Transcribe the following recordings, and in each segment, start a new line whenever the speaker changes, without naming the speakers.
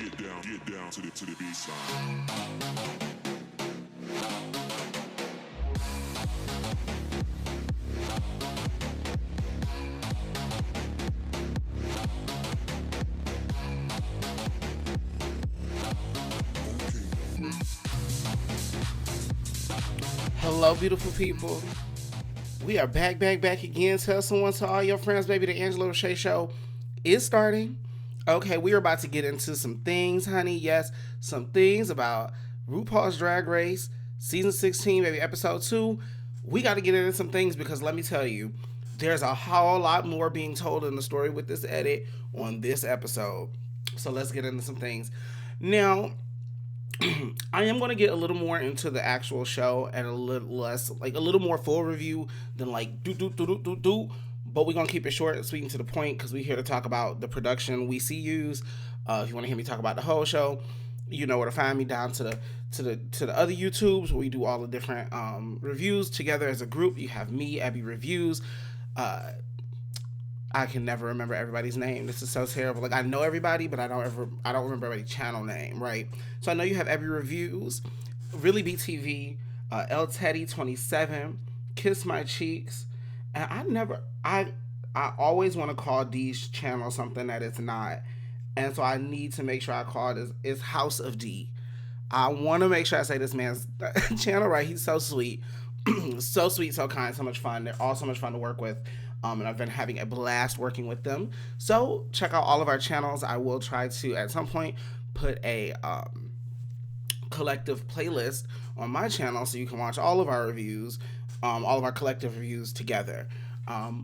get down to the beat side.
Hello, beautiful people. We are back again. Tell someone, to all your friends, baby. The Angela Roche Show is starting. Okay, we are about to get into some things, honey. Yes, some things about RuPaul's Drag Race, season 16, baby, episode 2. We got to get into some things because let me tell you, there's a whole lot more being told in the story with this edit on this episode. So let's get into some things. Now, I am going to get a little more into the actual show and a little less, like a little more full review than like do. But we're gonna keep it short and sweet and to the point because we're here to talk about the production we see use. If you want to hear me talk about the whole show, you know where to find me down to the other YouTubes where we do all the different reviews together as a group. You have me, Abby Reviews. Uh, I can never remember everybody's name. This is so terrible. Like I know everybody, but I don't remember everybody's channel name, right? So I know you have Every Reviews, Really BTV, El Teddy 27, Kiss My Cheeks, and I always want to call these channels something that it's not, and so I need to make sure I call it is House of D. I want to make sure I say this man's channel right. He's so sweet, so sweet, so kind, so much fun. They're all so much fun to work with. And I've been having a blast working with them. So check out all of our channels. I will try to, at some point, put a collective playlist on my channel so you can watch all of our reviews, all of our collective reviews together.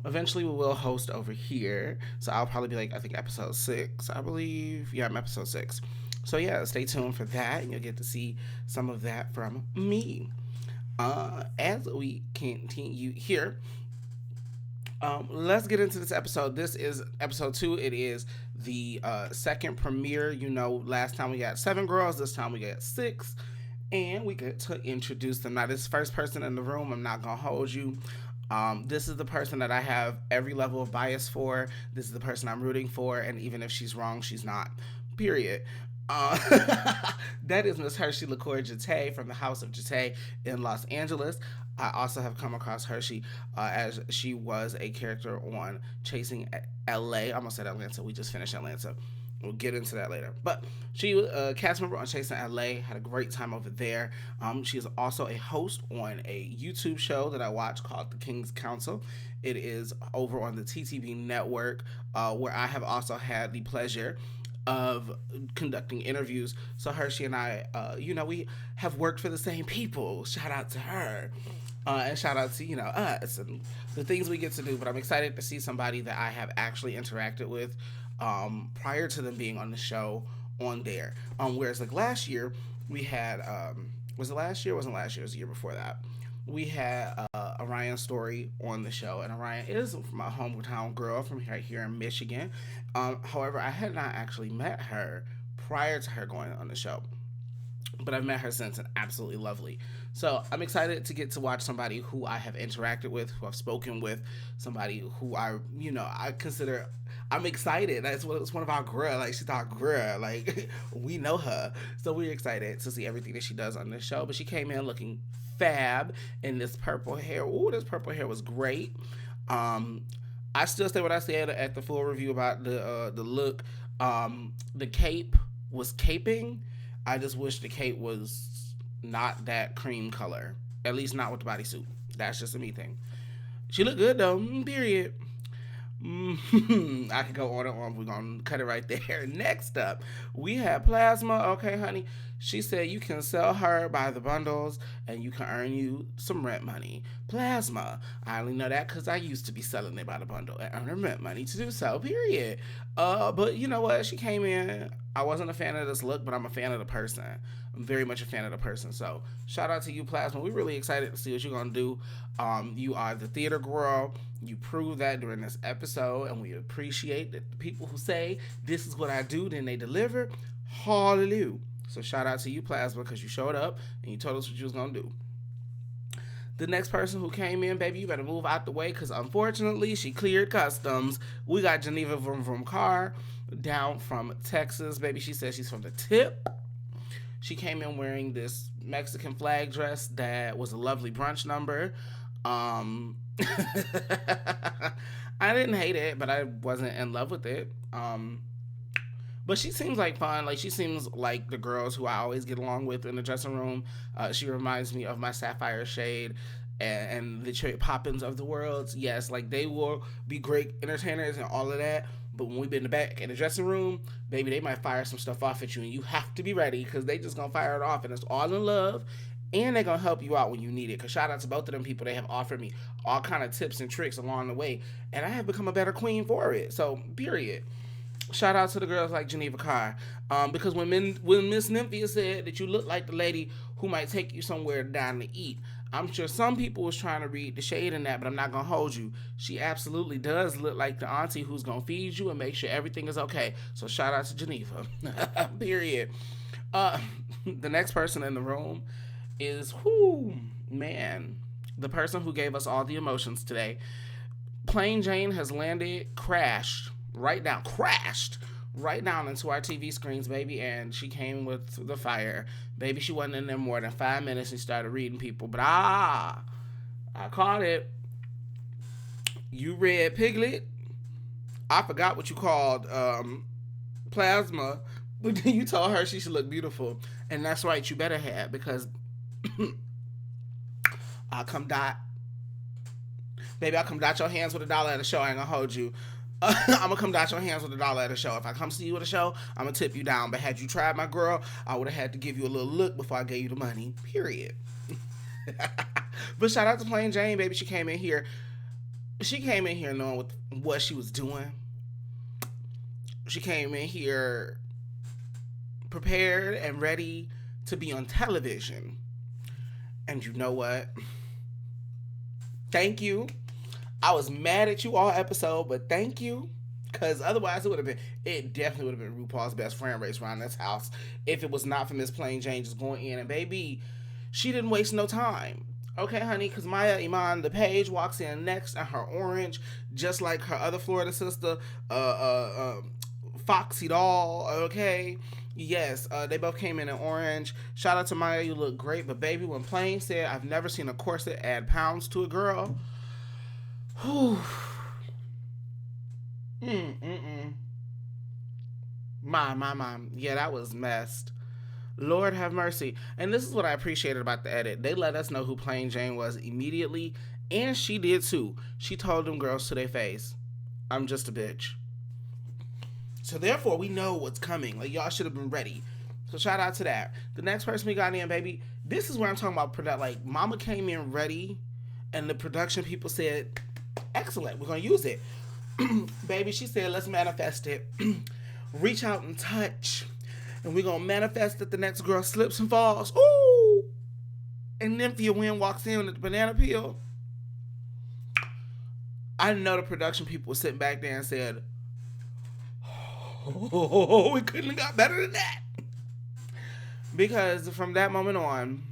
Eventually, we will host over here. So I'll probably be like, I think episode 6, I believe. Yeah, I'm episode 6. So yeah, stay tuned for that, and you'll get to see some of that from me. As we continue here, let's get into this episode. This is episode 2. It is the second premiere. You know, last time we got 7 girls. This time we got 6. And we get to introduce them. Now, this first person in the room, I'm not going to hold you. This is the person that I have every level of bias for. This is the person I'm rooting for. And even if she's wrong, she's not. Period. That is Miss Hershey LaCour Jete from the House of Jete in Los Angeles. I also have come across Hershey as she was a character on Chasing LA. I almost said Atlanta. We just finished Atlanta. We'll get into that later. But she was a cast member on Chasing LA. Had a great time over there. She is also a host on a YouTube show that I watch called The King's Council. It is over on the TTV network, where I have also had the pleasure of conducting interviews. So Hershey and I, we have worked for the same people. Shout out to her. And shout out to, us and the things we get to do. But I'm excited to see somebody that I have actually interacted with prior to them being on the show on there. Whereas like last year, we had, was it last year? It wasn't last year, it was the year before that. We had Orion Story on the show, and Orion is my hometown girl from right here in Michigan. However, I had not actually met her prior to her going on the show, but I've met her since and absolutely lovely. So I'm excited to get to watch somebody who I have interacted with, who I've spoken with, somebody who I consider. I'm excited. It's one of our girl. Like, she's our girl. Like, we know her. So we're excited to see everything that she does on this show. But she came in looking fab in this purple hair. Ooh, this purple hair was great. I still say what I said at the full review about the look. The cape was caping. I just wish the cape was not that cream color. At least not with the bodysuit. That's just a me thing. She looked good though. Period. I could go on and on. We're going to cut it right there. Next up, we have Plasma. Okay, honey. She said you can sell her by the bundles and you can earn you some rent money. Plasma. I only know that because I used to be selling it by the bundle and earning rent money to do so, period. But you know what? She came in. I wasn't a fan of this look, but I'm a fan of the person. I'm very much a fan of the person. So shout out to you, Plasma. We're really excited to see what you're going to do. You are the theater girl. You proved that during this episode, and we appreciate that the people who say, this is what I do, then they deliver. Hallelujah. So shout out to you, Plasma, because you showed up and you told us what you was going to do. The next person who came in, baby, you better move out the way because unfortunately she cleared customs. We got Geneva Vroom Vroom Car. down from Texas. Baby, she says she's from the tip. She came in wearing this Mexican flag dress that was a lovely brunch number. Um, I didn't hate it, but I wasn't in love with it. But she seems like fun. Like, she seems like the girls who I always get along with in the dressing room. She reminds me of my Sapphire Shade and the Cherry Poppins of the world. Yes, like, they will be great entertainers and all of that. But when we be in the back in the dressing room, baby, they might fire some stuff off at you, and you have to be ready because they just gonna fire it off, and it's all in love, and they're gonna help you out when you need it. Cause shout out to both of them people, they have offered me all kind of tips and tricks along the way, and I have become a better queen for it. So, period. Shout out to the girls like Geneva Carr, because when Miss Nymphia said that you look like the lady who might take you somewhere down to eat, I'm sure some people was trying to read the shade in that, but I'm not gonna hold you. She absolutely does look like the auntie who's gonna feed you and make sure everything is okay. So shout out to Geneva. Period. The next person in the room is man, the person who gave us all the emotions today. Plain Jane has landed, crashed right down into our TV screens, baby, and she came with the fire. Baby, she wasn't in there more than 5 minutes and started reading people. But I caught it. You read Piglet. I forgot what you called Plasma, but then you told her she should look beautiful. And that's right, you better have, because I'll come dot. Baby, I'll come dot your hands with $1 at a show. I ain't gonna hold you. I'm gonna come dot your hands with $1 at a show. If I come see you at a show, I'm gonna tip you down. But had you tried my girl, I would have had to give you a little look before I gave you the money. Period. But shout out to Plain Jane, baby. She came in here. She came in here knowing what she was doing. She came in here prepared and ready to be on television. And you know what? Thank you. I was mad at you all episode, but thank you. Because otherwise it definitely would have been RuPaul's best friend race around this house if it was not for Miss Plain Jane just going in. And baby, she didn't waste no time. Okay, honey, because Maya Iman, the page, walks in next in her orange, just like her other Florida sister, Foxy Doll, okay? Yes, they both came in orange. Shout out to Maya, you look great. But baby, when Plain said, I've never seen a corset add pounds to a girl, whew. My. Yeah, that was messed. Lord have mercy. And this is what I appreciated about the edit. They let us know who Plain Jane was immediately, and she did too. She told them girls to their face, I'm just a bitch. So therefore, we know what's coming. Like, y'all should have been ready. So shout out to that. The next person we got in, baby, this is where I'm talking about like, Mama came in ready, and the production people said, excellent, we're going to use it. Baby, she said, let's manifest it. Reach out and touch. And we're going to manifest that the next girl slips and falls. Ooh! And Nymphia Wynn walks in with the banana peel. I know the production people were sitting back there and said, oh, we couldn't have got better than that. Because from that moment on,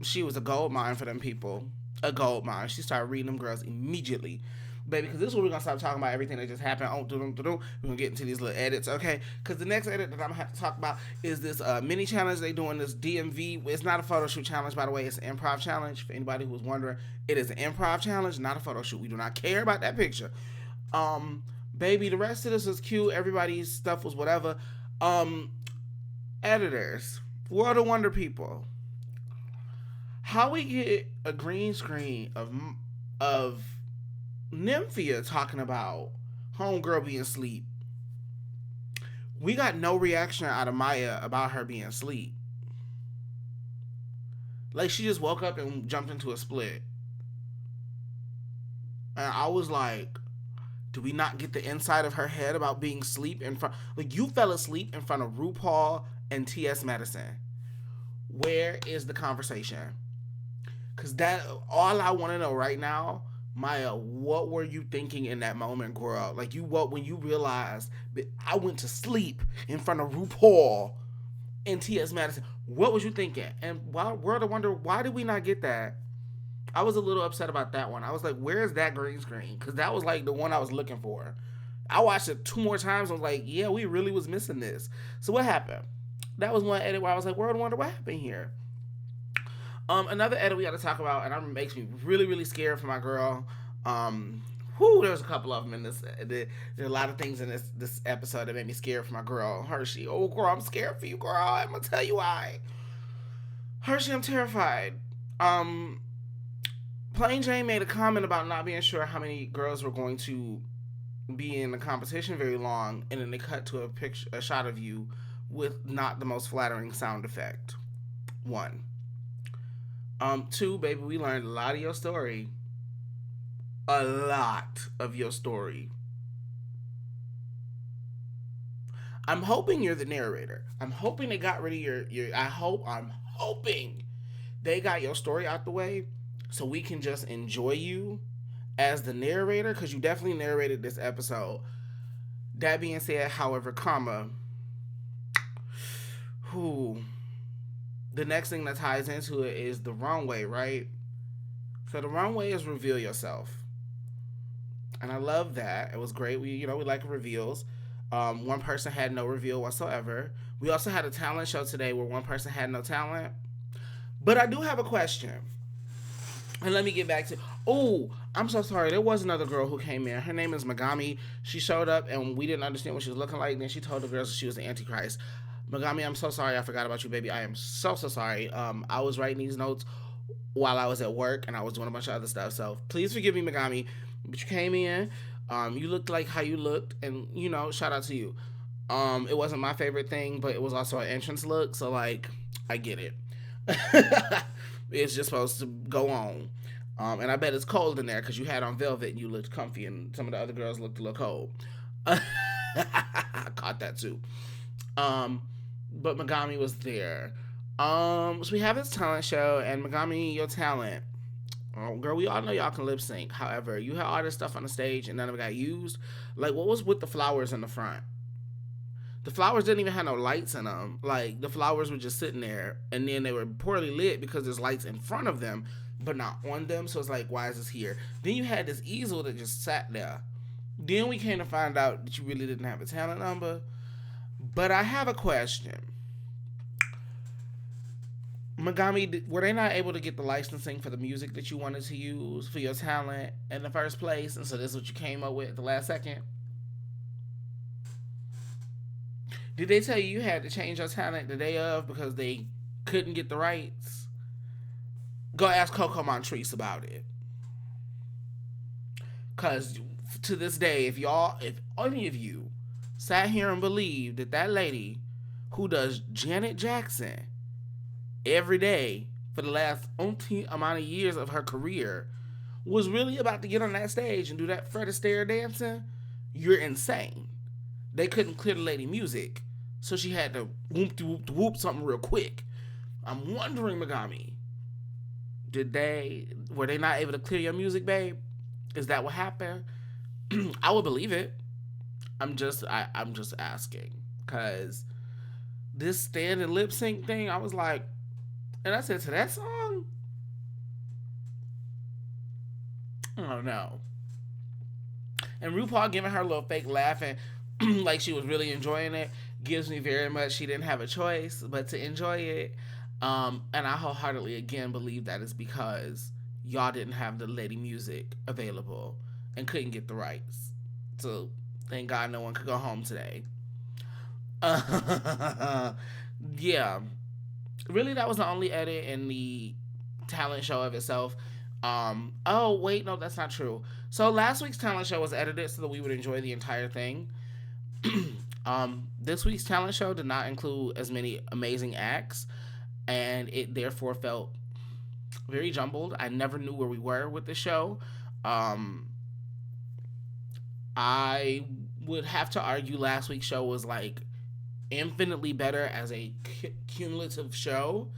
she was a gold mine for them people. A gold mine. She started reading them girls immediately. Baby, because this is where we're going to stop talking about everything that just happened. We're going to get into these little edits, okay? Because the next edit that I'm going to have to talk about is this mini challenge they doing, this DMV. It's not a photo shoot challenge, by the way. It's an improv challenge. For anybody who's wondering, it is an improv challenge, not a photo shoot. We do not care about that picture. Baby, the rest of this was cute. Everybody's stuff was whatever. Editors. World of Wonder people. How we get a green screen of Nymphia talking about homegirl being asleep. We got no reaction out of Maya about her being asleep. Like, she just woke up and jumped into a split. And I was like, do we not get the inside of her head about being asleep in front? Like, you fell asleep in front of RuPaul and T.S. Madison. Where is the conversation? Because all I want to know right now, Maya, what were you thinking in that moment, girl? Like, when you realized that I went to sleep in front of RuPaul and T.S. Madison, what was you thinking? And World of Wonder, why did we not get that? I was a little upset about that one. I was like, where's that green screen? Because that was like the one I was looking for. I watched it 2 more times. I was like, yeah, we really was missing this. So what happened? That was one edit where I was like, World Wonder, what happened here? Another edit we got to talk about, and it makes me really, really scared for my girl. There's a couple of them in this. There are a lot of things in this episode that made me scared for my girl, Hershey. Oh, girl, I'm scared for you, girl. I'm gonna tell you why. Hershey, I'm terrified. Plain Jane made a comment about not being sure how many girls were going to be in the competition very long, and then they cut to a shot of you with not the most flattering sound effect. One. Two, baby, we learned a lot of your story. A lot of your story. I'm hoping you're the narrator. I'm hoping they got rid of your I'm hoping they got your story out the way so we can just enjoy you as the narrator, because you definitely narrated this episode. That being said, however, the next thing that ties into it is the runway, right? So the runway is reveal yourself. And I love that. It was great. We like reveals. One person had no reveal whatsoever. We also had a talent show today where one person had no talent. But I do have a question. And let me get back to... Oh, I'm so sorry. There was another girl who came in. Her name is Megami. She showed up and we didn't understand what she was looking like. Then she told the girls she was the Antichrist. Megami, I'm so sorry. I forgot about you, baby. I am so sorry. I was writing these notes while I was at work and I was doing a bunch of other stuff. So please forgive me, Megami. But you came in. You looked like how you looked. And, shout out to you. It wasn't my favorite thing, but it was also an entrance look. So, like, I get it. It's just supposed to go on. And I bet it's cold in there because you had on velvet and you looked comfy and some of the other girls looked a little cold. I caught that too. But Megami was there. So we have this talent show, and Megami, your talent. Girl, we all know y'all can lip sync. However, you had all this stuff on the stage and none of it got used. Like, what was with the flowers in the front? The flowers didn't even have no lights in them. Like, the flowers were just sitting there, and then they were poorly lit because there's lights in front of them, but not on them. So it's like, why is this here? Then you had this easel that just sat there. Then we came to find out that you really didn't have a talent number. But I have a question. Megami, were they not able to get the licensing for the music that you wanted to use for your talent in the first place? And so this is what you came up with at the last second? Did they tell you had to change your talent the day of because they couldn't get the rights? Go ask Coco Montrese about it. Because to this day, if any of you sat here and believed that lady who does Janet Jackson every day for the last umpteen amount of years of her career was really about to get on that stage and do that Fred Astaire dancing, you're insane. They couldn't clear the lady music, so she had to whoop something real quick. I'm wondering, Megami, were they not able to clear your music, babe? Is that what happened? I would believe it. I'm just asking, cause this stand and lip sync thing, I was like, and I said to that song, oh no. And RuPaul giving her a little fake laughing like she was really enjoying it gives me very much she didn't have a choice but to enjoy it. And I wholeheartedly again believe that is because y'all didn't have the lady music available and couldn't get the rights. So thank God no one could go home today. Yeah. Really, that was the only edit in the talent show of itself. Oh, wait, no, that's not true. So last week's talent show was edited so that we would enjoy the entire thing. This week's talent show did not include as many amazing acts, and it therefore felt very jumbled. I never knew where we were with the show. I would have to argue last week's show was like infinitely better as a cumulative show.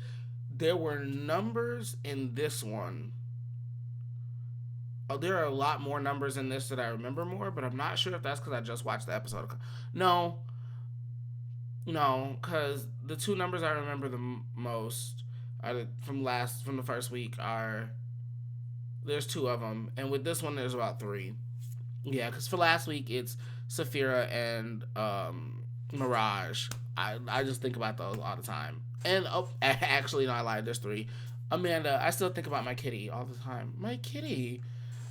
There were numbers in this one. Oh, there are a lot more numbers in this that I remember more, but I'm not sure if that's because I just watched the episode. No, because the two numbers I remember the most from the first week there's two of them, and with this one there's about three. Yeah, because for last week it's Saphira and Mirage. I just think about those all the time. And actually, no, I lied. There's three. Amanda, I still think about my kitty all the time. My kitty.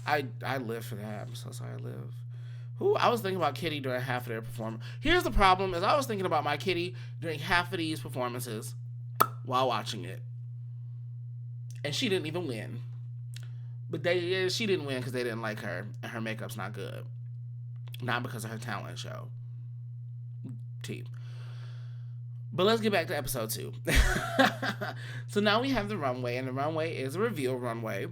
I live for that. I'm so sorry I live. Who I was thinking about Kitty during half of their performance. Here's the problem: is I was thinking about my Kitty during half of these performances while watching it, and she didn't even win. But she didn't win because they didn't like her, and her makeup's not good, not because of her talent show. Team. But let's get back to episode 2. So now we have the runway, and the runway is a reveal runway.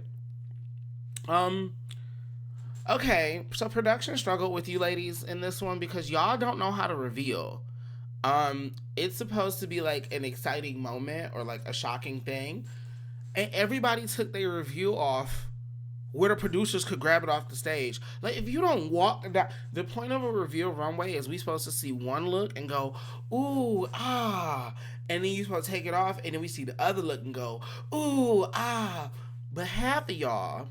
Okay, so production struggled with you ladies in this one because y'all don't know how to reveal. It's supposed to be like an exciting moment or like a shocking thing, and everybody took their review off where the producers could grab it off the stage. Like, if you don't walk down, the point of a reveal runway is we supposed to see one look and go, ooh, ah, and then you supposed to take it off, and then we see the other look and go, ooh, ah. But half of y'all,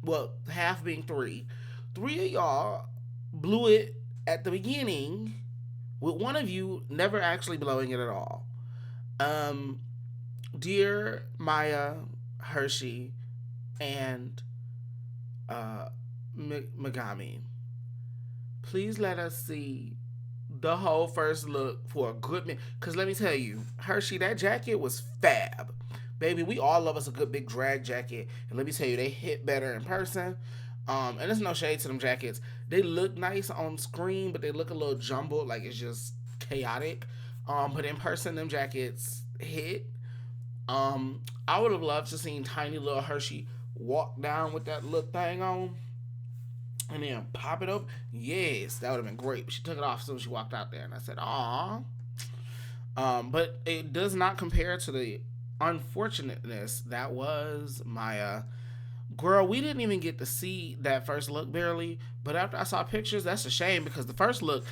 well, half being three of y'all blew it at the beginning, with one of you never actually blowing it at all. Dear Maya, Hershey, and Megami, please let us see the whole first look for a good minute. Because let me tell you, Hershey, that jacket was fab. Baby, we all love us a good big drag jacket. And let me tell you, they hit better in person. And there's no shade to them jackets. They look nice on screen, but they look a little jumbled, like it's just chaotic. But in person, them jackets hit. I would have loved to seen tiny little Hershey walk down with that little thing on and then pop it up. Yes, that would have been great. But she took it off as soon as she walked out there, and I said, "Aw." But it does not compare to the unfortunateness that was Maya. Girl, we didn't even get to see that first look barely, but after I saw pictures, that's a shame because the first look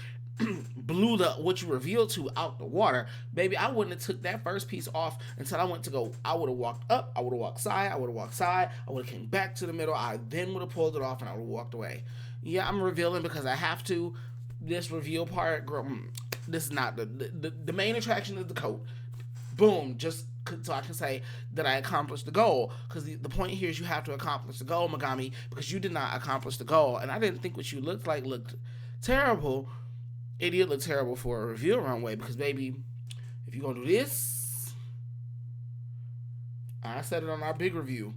blew what you revealed to out the water. Baby, I wouldn't have took that first piece off until I went to go. I would have walked up, I would have walked side, I would have came back to the middle, I then would have pulled it off and I would have walked away. Yeah, I'm revealing because I have to. This reveal part, girl, this is not the main attraction is the coat. Boom, just so I can say that I accomplished the goal. Because the point here is you have to accomplish the goal, Megami, because you did not accomplish the goal. And I didn't think what you looked like looked terrible. It did look terrible for a reveal runway because, baby, if you're going to do this, I said it on our big review,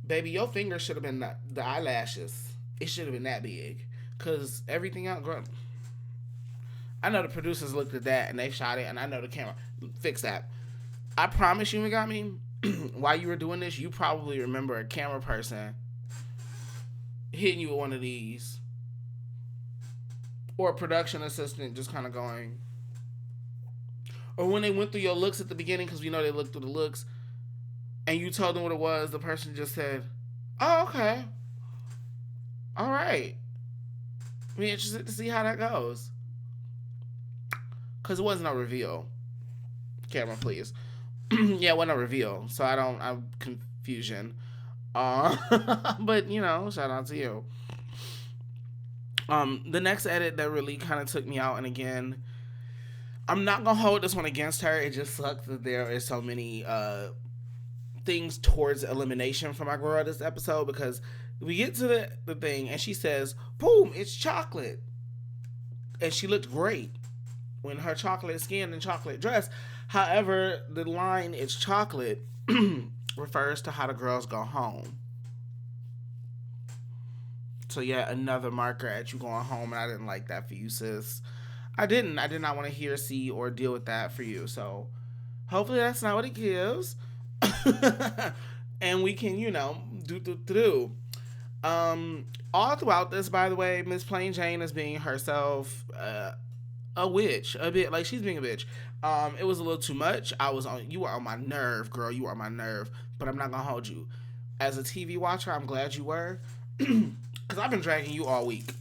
baby, your finger should have been the eyelashes. It should have been that big. Because everything else, girl, I know the producers looked at that and they shot it, and I know the camera fixed that. I promise you, Megami, while you were doing this, you probably remember a camera person hitting you with one of these. Or a production assistant just kind of going. Or when they went through your looks at the beginning, because we know they looked through the looks, and you told them what it was, the person just said, "Oh, okay. All right. Be interested to see how that goes." Because it wasn't a reveal. Camera, please. Yeah, it wasn't a reveal. So I'm confusion. But, shout out to you. The next edit that really kind of took me out, and again, I'm not gonna hold this one against her. It just sucks that there is so many things towards elimination for my girl this episode, because we get to the thing and she says, "Boom, it's chocolate," and she looked great when her chocolate skin and chocolate dress. However, the line "it's chocolate" refers to how the girls go home. So yeah, another marker at you going home, and I didn't like that for you, sis. I did not want to hear, see, or deal with that for you. So hopefully that's not what it gives. And we can, do. All throughout this, by the way, Miss Plain Jane is being herself a witch. A bit like she's being a bitch. It was a little too much. You were on my nerve, girl. You were on my nerve. But I'm not gonna hold you. As a TV watcher, I'm glad you were. Because I've been dragging you all week.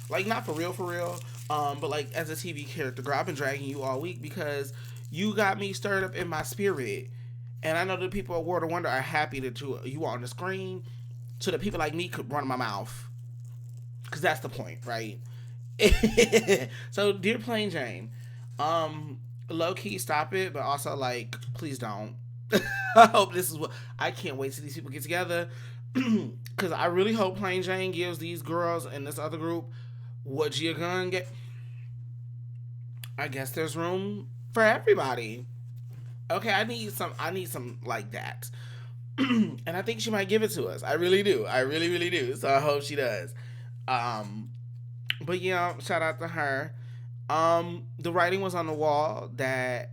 Like, not for real. But like, as a TV character, girl, I've been dragging you all week because you got me stirred up in my spirit. And I know the people at World of Wonder are happy that you are on the screen so that people like me could run my mouth. that's the point, right? So, dear Plain Jane, low key stop it, but also like, please don't. I hope this is what I can't wait till these people get together. Because I really hope Plain Jane gives these girls in this other group what Gia Gunn get. I guess there's room for everybody. Okay, I need some. I need some like that. And I think she might give it to us. I really do. I really, really do. So I hope she does. Um, but yeah, shout out to her. The writing was on the wall that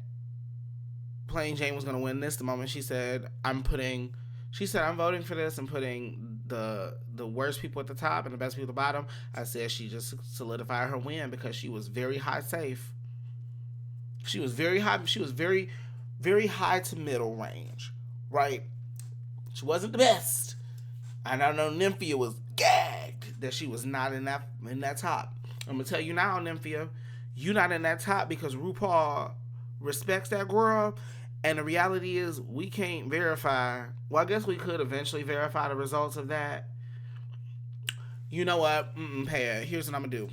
Plain Jane was gonna win this. The moment she said, she said, I'm voting for this and putting the worst people at the top and the best people at the bottom. I said she just solidified her win because she was very high safe. She was very high. She was very, very high to middle range, right? She wasn't the best. And I know Nymphia was gagged that she was not in that top. I'm gonna tell you now, Nymphia, you not in that top because RuPaul respects that girl. And the reality is, we can't verify. Well, I guess we could eventually verify the results of that. You know what? Here's what I'm gonna do.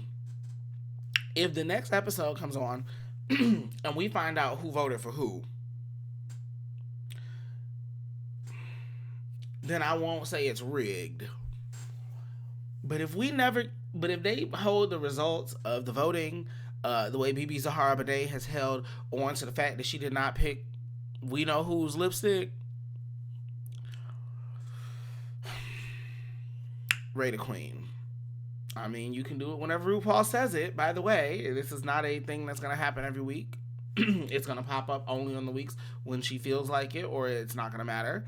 If the next episode comes on and we find out who voted for who, then I won't say it's rigged. But if they hold the results of the voting, the way BB Zahara Bidet has held on to the fact that she did not pick We Know Who's lipstick, Ray the Queen. I mean, you can do it whenever RuPaul says it. By the way, this is not a thing that's going to happen every week. It's going to pop up only on the weeks when she feels like it, or it's not going to matter.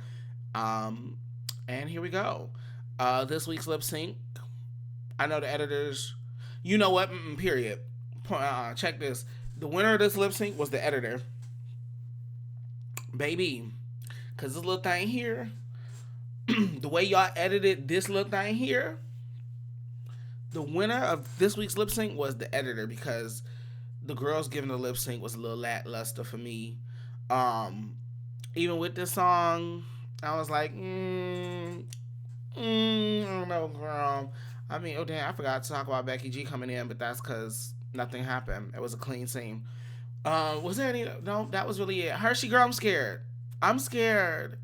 And here we go. This week's lip sync. I know the editors. You know what? Period. Check this. The winner of this lip sync was the editor. Baby. Because this little thing here, the way y'all edited this little thing here, the winner of this week's lip sync was the editor, because the girls giving the lip sync was a little lackluster for me. Even with this song, I was like, I don't know, girl. I mean, oh damn, I forgot to talk about Becky G coming in, but that's because nothing happened. It was a clean scene. Was there any? No, that was really it. Hershey, girl, I'm scared. I'm scared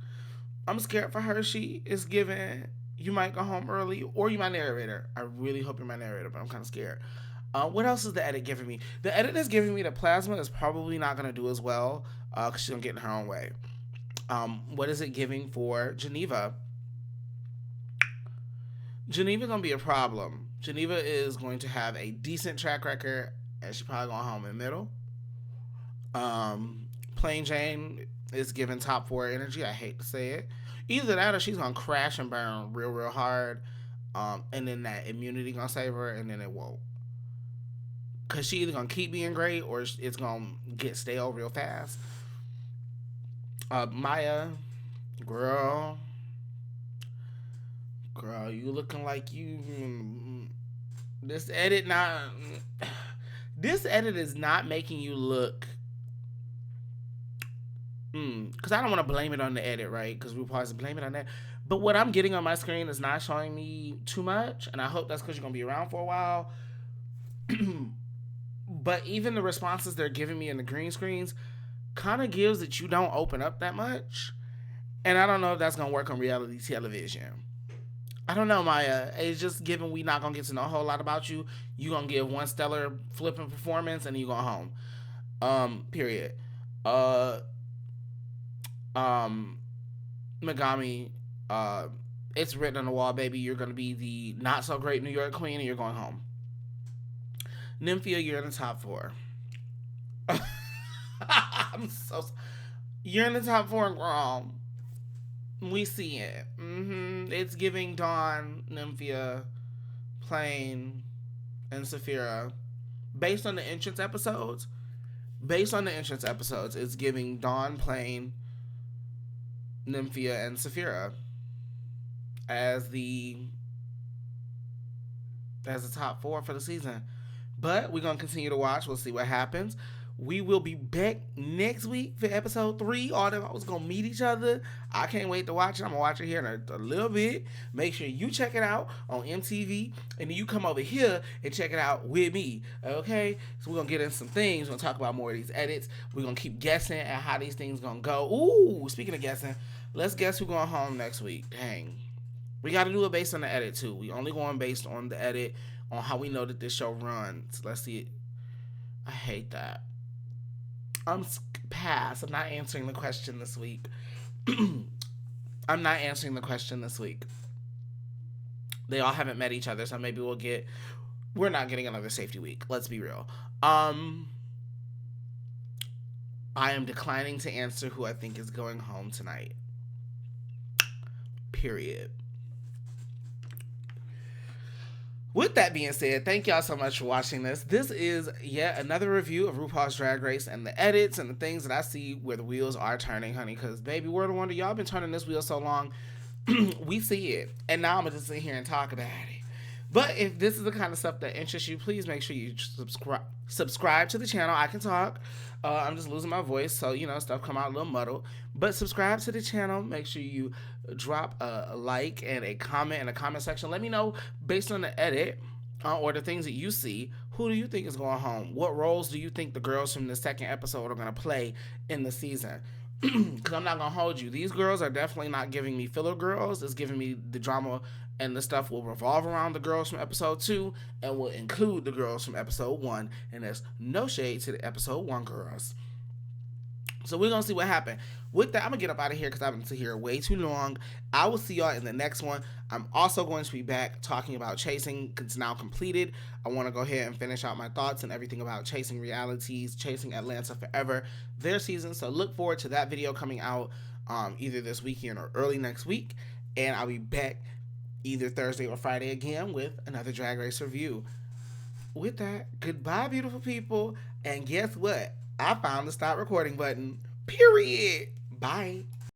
for Hershey. It's given you might go home early, or you my narrator. I really hope you're my narrator, but I'm kind of scared. What else is the edit giving me? The edit is giving me that Plasma is probably not going to do as well because she's going to get in her own way. What is it giving for Geneva? Geneva's going to be a problem. Geneva is going to have a decent track record, and she's probably going home in the middle. Plain Jane is giving top 4 energy. I hate to say it. Either that or she's going to crash and burn real, real hard. And then that immunity going to save her, and then it won't. Because she either going to keep being great or it's going to get stale real fast. Maya, girl, you looking like you. This edit is not making you look. Because I don't want to blame it on the edit, right? Because RuPaul is blame it on that. But what I'm getting on my screen is not showing me too much, and I hope that's because you're gonna be around for a while. But even the responses they're giving me in the green screens kind of gives that you don't open up that much. And I don't know if that's going to work on reality television. I don't know, Maya. It's just given we not going to get to know a whole lot about you. You going to give one stellar flipping performance and you going home. Period. Megami, it's written on the wall, baby. You're going to be the not so great New York queen and you're going home. Nymphia, you're in the top 4. You're in the top 4, girl. We see it. It's giving Dawn, Nymphia, Plain, and Saphira. Based on the entrance episodes, it's giving Dawn, Plain, Nymphia, and Saphira as the top 4 for the season. But we're going to continue to watch. We'll see what happens. We will be back next week for episode 3. All them I was gonna meet each other. I can't wait to watch it. I'm gonna watch it here in a little bit. Make sure you check it out on MTV, and then you come over here and check it out with me. Okay? So we're gonna get into some things. We're gonna talk about more of these edits. We're gonna keep guessing at how these things gonna go. Ooh, speaking of guessing, let's guess who's going home next week. Dang. We gotta do it based on the edit too. We only going based on the edit, on how we know that this show runs. Let's see it. I hate that. Pass. I'm not answering the question this week. I'm not answering the question this week. They all haven't met each other, so maybe we're not getting another safety week. Let's be real. I am declining to answer who I think is going home tonight. Period. With that being said, thank y'all so much for watching this. This is yet another review of RuPaul's Drag Race and the edits and the things that I see where the wheels are turning, honey. Because, baby, word of wonder, y'all been turning this wheel so long, we see it. And now I'm going to just sit here and talk about it. But if this is the kind of stuff that interests you, please make sure you subscribe to the channel. I can talk. I'm just losing my voice, so, stuff come out a little muddled. But subscribe to the channel. Make sure you drop a like and a comment in the comment section. Let me know, based on the edit or the things that you see, who do you think is going home? What roles do you think the girls from the second episode are going to play in the season? Because I'm not going to hold you. These girls are definitely not giving me filler girls. It's giving me the drama, and the stuff will revolve around the girls from episode 2 and will include the girls from episode 1. And there's no shade to the episode 1 girls. So we're going to see what happened. With that, I'm going to get up out of here because I've been sitting here way too long. I will see y'all in the next one. I'm also going to be back talking about Chasing. It's now completed. I want to go ahead and finish out my thoughts and everything about Chasing Realities, Chasing Atlanta Forever, their season. So look forward to that video coming out either this weekend or early next week. And I'll be back either Thursday or Friday again with another Drag Race review. With that, goodbye, beautiful people. And guess what? I found the stop recording button. Period. Bye.